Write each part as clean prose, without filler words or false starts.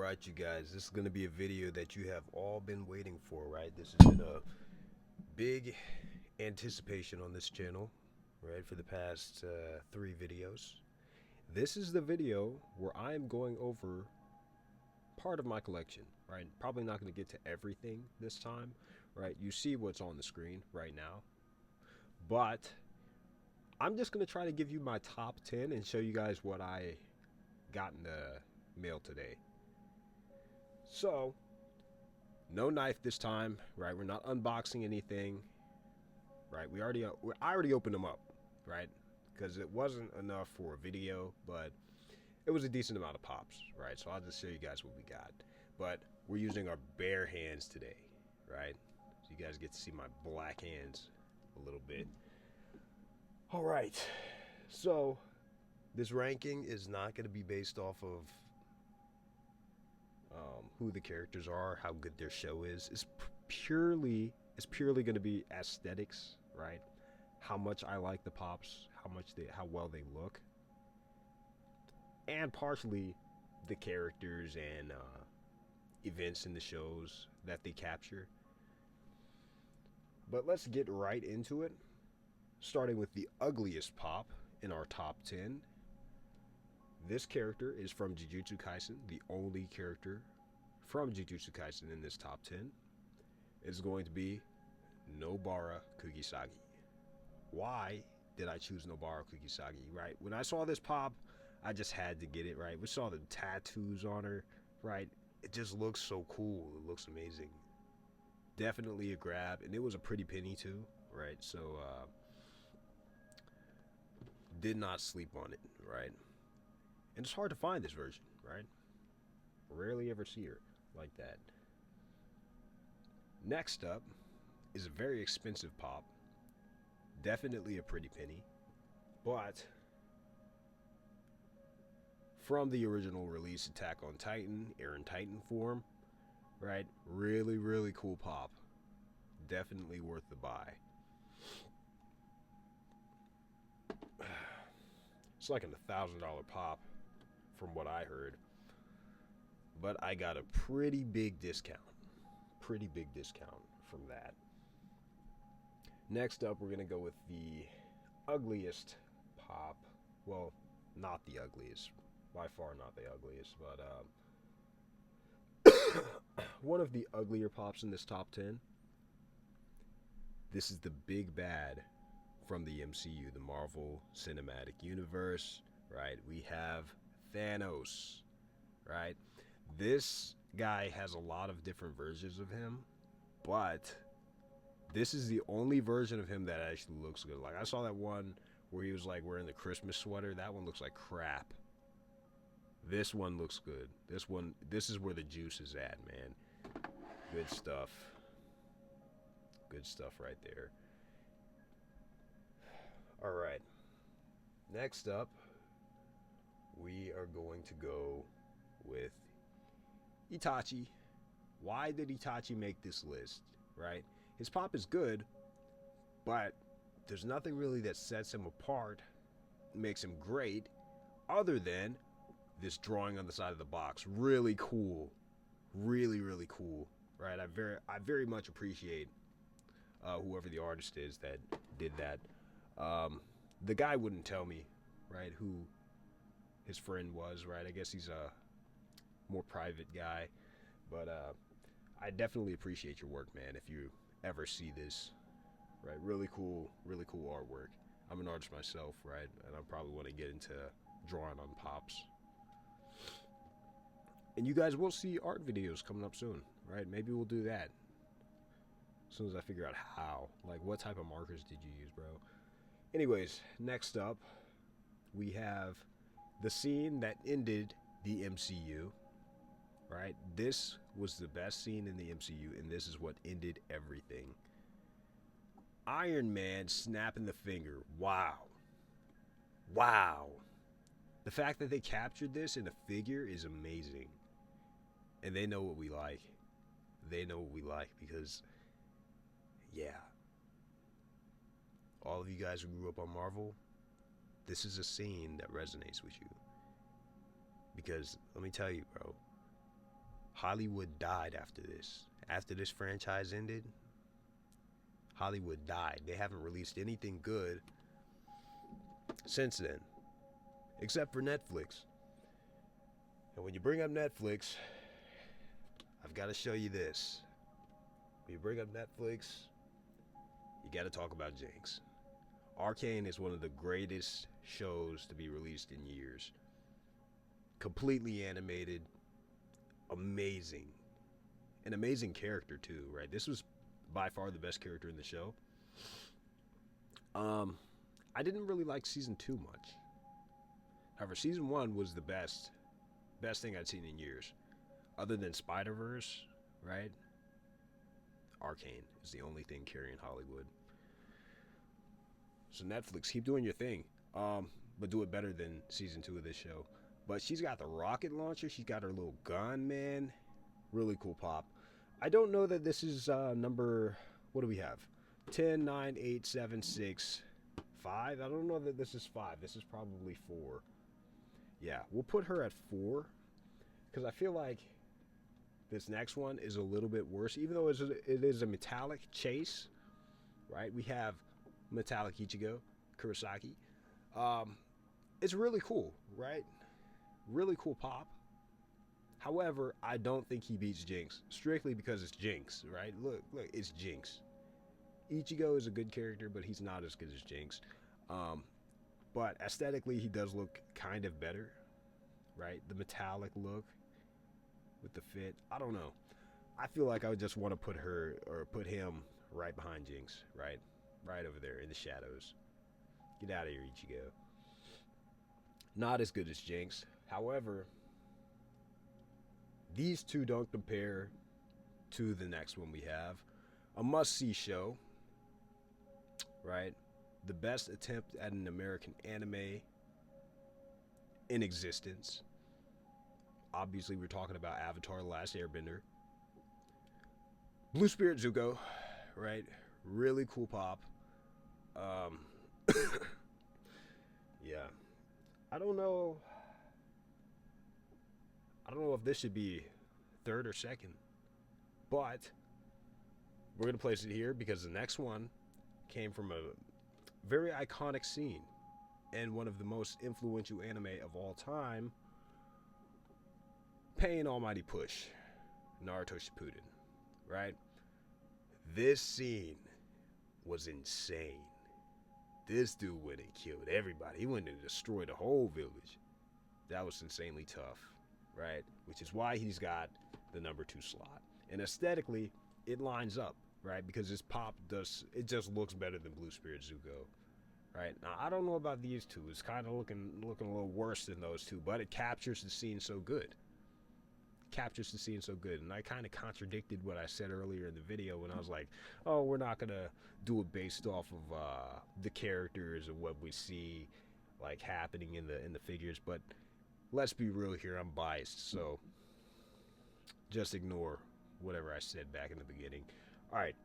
Alright, you guys, this is going to be a video that you have all been waiting for, right? This has been a big anticipation on this channel, right, for the past 3 videos. This is the video where I'm going over part of my collection, right? Probably not going to get to everything this time, right? You see what's on the screen right now. But I'm just going to try to give you my top 10 and show you guys what I got in the mail today. So, no knife this time, right? We're not unboxing anything, right? I already opened them up, right? Because it wasn't enough for a video, but it was a decent amount of pops, right? So I'll just show you guys what we got. But we're using our bare hands today, right? So you guys get to see my black hands a little bit. All right, so this ranking is not going to be based off of who the characters are, how good their show is. It's purely going to be aesthetics, right? How much I like the pops, how well they look, and partially the characters and events in the shows that they capture. But let's get right into it, starting with the ugliest pop in our top 10. This character is from Jujutsu Kaisen, the only character from Jujutsu Kaisen in this top 10 is going to be Nobara Kugisagi. Why did I choose Nobara Kugisagi, right? When I saw this pop, I just had to get it, right? We saw the tattoos on her, right? It just looks so cool. It looks amazing. Definitely a grab, and it was a pretty penny too, right? So, did not sleep on it, right? And it's hard to find this version, right? Rarely ever see her like that. Next up is a very expensive pop. Definitely a pretty penny. But from the original release, Attack on Titan, Eren Titan form, right? Really, really cool pop. Definitely worth the buy. It's like a $1,000 pop from what I heard. But I got a pretty big discount. Pretty big discount from that. Next up, we're going to go with the ugliest pop. Well, not the ugliest. By far not the ugliest. But one of the uglier pops in this top 10. This is the big bad from the MCU, the Marvel Cinematic Universe, right? We have Thanos, right? This guy has a lot of different versions of him, but this is the only version of him that actually looks good. Like, I saw that one where he was like wearing the Christmas sweater. That one looks like crap. This one looks good. This is where the juice is at, man. Good stuff. Good stuff right there. All right. Next up, we are going to go with Itachi. Why did Itachi make this list, right? His pop is good, but there's nothing really that sets him apart, makes him great, other than this drawing on the side of the box. Really cool. Really, really cool, right? I very much appreciate whoever the artist is that did that. The guy wouldn't tell me, right, who his friend was, right? I guess he's a more private guy, but I definitely appreciate your work, man. If you ever see this, right? Really cool artwork. I'm an artist myself, right? And I probably want to get into drawing on pops. And you guys will see art videos coming up soon, right? Maybe we'll do that as soon as I figure out how. Like, what type of markers did you use, bro? Anyways, next up, we have the scene that ended the MCU, right? This was the best scene in the MCU, and this is what ended everything. Iron Man snapping the finger. Wow. Wow. The fact that they captured this in a figure is amazing. And they know what we like. They know what we like because, yeah. All of you guys who grew up on Marvel, this is a scene that resonates with you. Because, let me tell you, bro, Hollywood died after this. After this franchise ended, Hollywood died. They haven't released anything good since then, except for Netflix. And when you bring up Netflix, I've got to show you this. When you bring up Netflix, you got to talk about Jinx. Arcane is one of the greatest shows to be released in years. Completely animated, amazing. An amazing character too, right? This was by far the best character in the show. I didn't really like season 2 much. However, season 1 was the best thing I'd seen in years. Other than Spider-Verse, right? Arcane is the only thing carrying Hollywood. So Netflix, keep doing your thing. But do it better than season 2 of this show. But she's got the rocket launcher. She's got her little gun, man. Really cool pop. I don't know that this is number, what do we have? 10, 9, 8, 7, 6, 5. I don't know that this is 5. This is probably 4. Yeah, we'll put her at 4. Because I feel like this next one is a little bit worse. Even though it is a metallic chase, right? We have metallic Ichigo, Kurosaki. It's really cool, right? Really cool pop. However, I don't think he beats Jinx, strictly because it's Jinx, right? Look, it's Jinx. Ichigo is a good character, but he's not as good as Jinx. But aesthetically, he does look kind of better, right? The metallic look with the fit. I don't know. I feel like I would just want to put her or put him right behind Jinx, right? Right over there in the shadows. Get out of here, Ichigo. Not as good as Jinx. However, these two don't compare to the next one we have. A must-see show, right? The best attempt at an American anime in existence. Obviously, we're talking about Avatar: The Last Airbender. Blue Spirit Zuko, right? Really cool pop. Yeah. I don't know if this should be third or second, but we're going to place it here because the next one came from a very iconic scene and one of the most influential anime of all time, Pain Almighty Push, Naruto Shippuden, right? This scene was insane. This dude went and killed everybody. He went and destroyed the whole village. That was insanely tough, right? Which is why he's got the number 2 slot. And aesthetically, it lines up, right? Because his pop it just looks better than Blue Spirit Zuko, right? Now, I don't know about these two. It's kind of looking a little worse than those two, but it captures the scene so good. And I kind of contradicted what I said earlier in the video when I was like, oh, we're not gonna do it based off of the characters and what we see like happening in the figures, but let's be real here, I'm biased, so just ignore whatever I said back in the beginning. All right,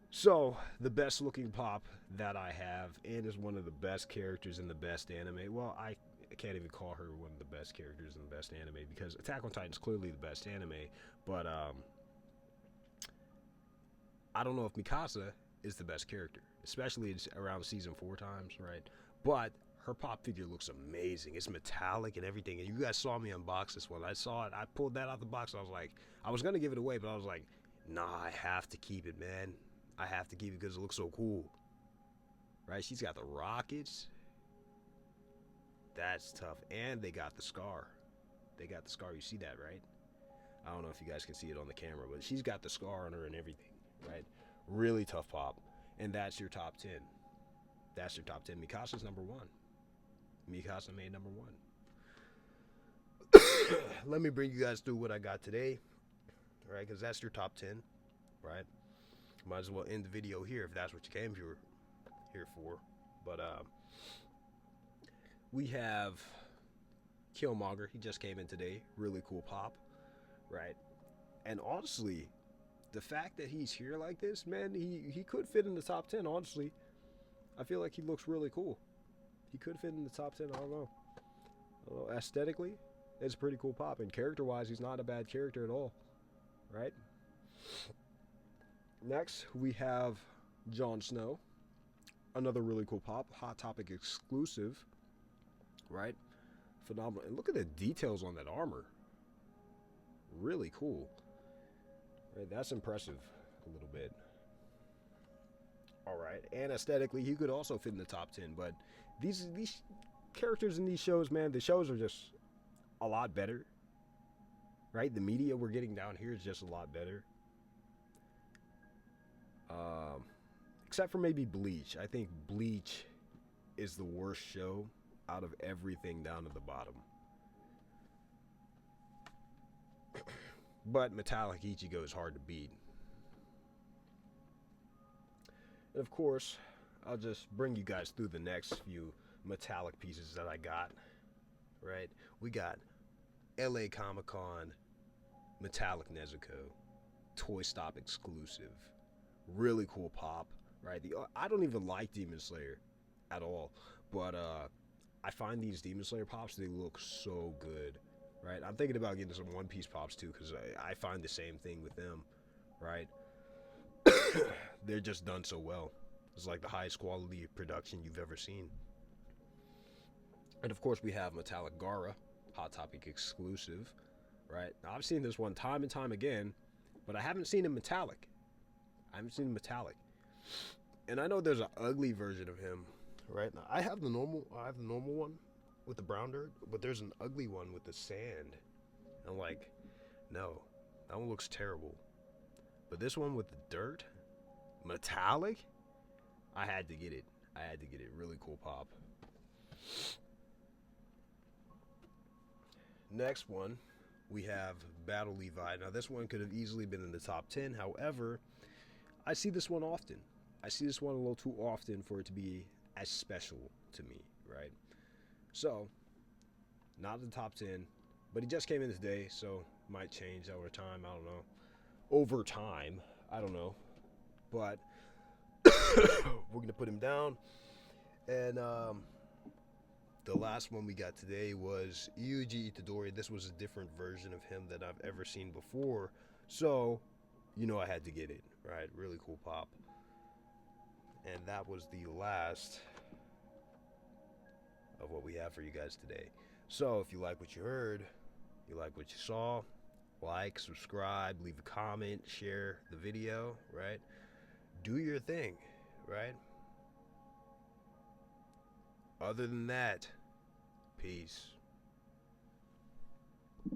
so the best looking pop that I have, and is one of the best characters in the best anime. Well, I can't even call her one of the best characters in the best anime because Attack on Titan is clearly the best anime, but I don't know if Mikasa is the best character, especially around season 4 times, right? But her pop figure looks amazing. It's metallic and everything, and you guys saw me unbox this one. I saw it, I pulled that out the box, I was like, I was gonna give it away, but I was like, nah, I have to keep it, man. I have to keep it because it looks so cool, right? She's got the rockets. That's tough. And they got the scar. You see that, right? I don't know if you guys can see it on the camera, but she's got the scar on her and everything, right? Really tough pop. And that's your top 10. Mikasa's number 1. Mikasa made number 1. Let me bring you guys through what I got today, right? Because that's your top 10, right? Might as well end the video here if that's what you came here for. But, we have Killmonger. He just came in today. Really cool pop, right? And honestly, the fact that he's here like this, man, he could fit in the top 10, honestly. I feel like he looks really cool. He could fit in the top 10, I don't know. Aesthetically, It's a pretty cool pop, and character-wise, he's not a bad character at all, right? Next, we have Jon Snow, another really cool pop, Hot Topic exclusive, right? Phenomenal. And look at the details on that armor. Really cool. Right, that's impressive a little bit. All right, and aesthetically, he could also fit in the top 10. But these characters in these shows, man, the shows are just a lot better. Right, the media we're getting down here is just a lot better. Except for maybe Bleach. I think Bleach is the worst show out of everything down to the bottom. But Metallic Ichigo is hard to beat. And of course, I'll just bring you guys through the next few metallic pieces that I got. Right? We got LA Comic Con Metallic Nezuko, Toy Stop exclusive. Really cool pop, right? I don't even like Demon Slayer at all, but I find these Demon Slayer pops, they look so good, right? I'm thinking about getting some One Piece pops too, because I find the same thing with them, right? They're just done so well. It's like the highest quality production you've ever seen. And of course, we have Metallic Gara, Hot Topic exclusive, right? Now, I've seen this one time and time again, but I haven't seen him metallic. I haven't seen him metallic. And I know there's an ugly version of him, right? Now, I have the normal one with the brown dirt, but there's an ugly one with the sand. I'm like, no, that one looks terrible. But this one with the dirt, metallic, I had to get it. Really cool pop. Next one, we have Battle Levi. Now, this one could have easily been in the top 10. However, I see this one often. I see this one a little too often for it to be as special to me, right? So, not in the top 10, but he just came in today, so might change over time. I don't know. Over time, I don't know. But we're going to put him down. And the last one we got today was Yuji Itadori. This was a different version of him that I've ever seen before. So, you know I had to get it, right? Really cool pop. And that was the last of what we have for you guys today. So if you like what you heard, you like what you saw, like, subscribe, leave a comment, share the video, right? Do your thing, right? Other than that, peace.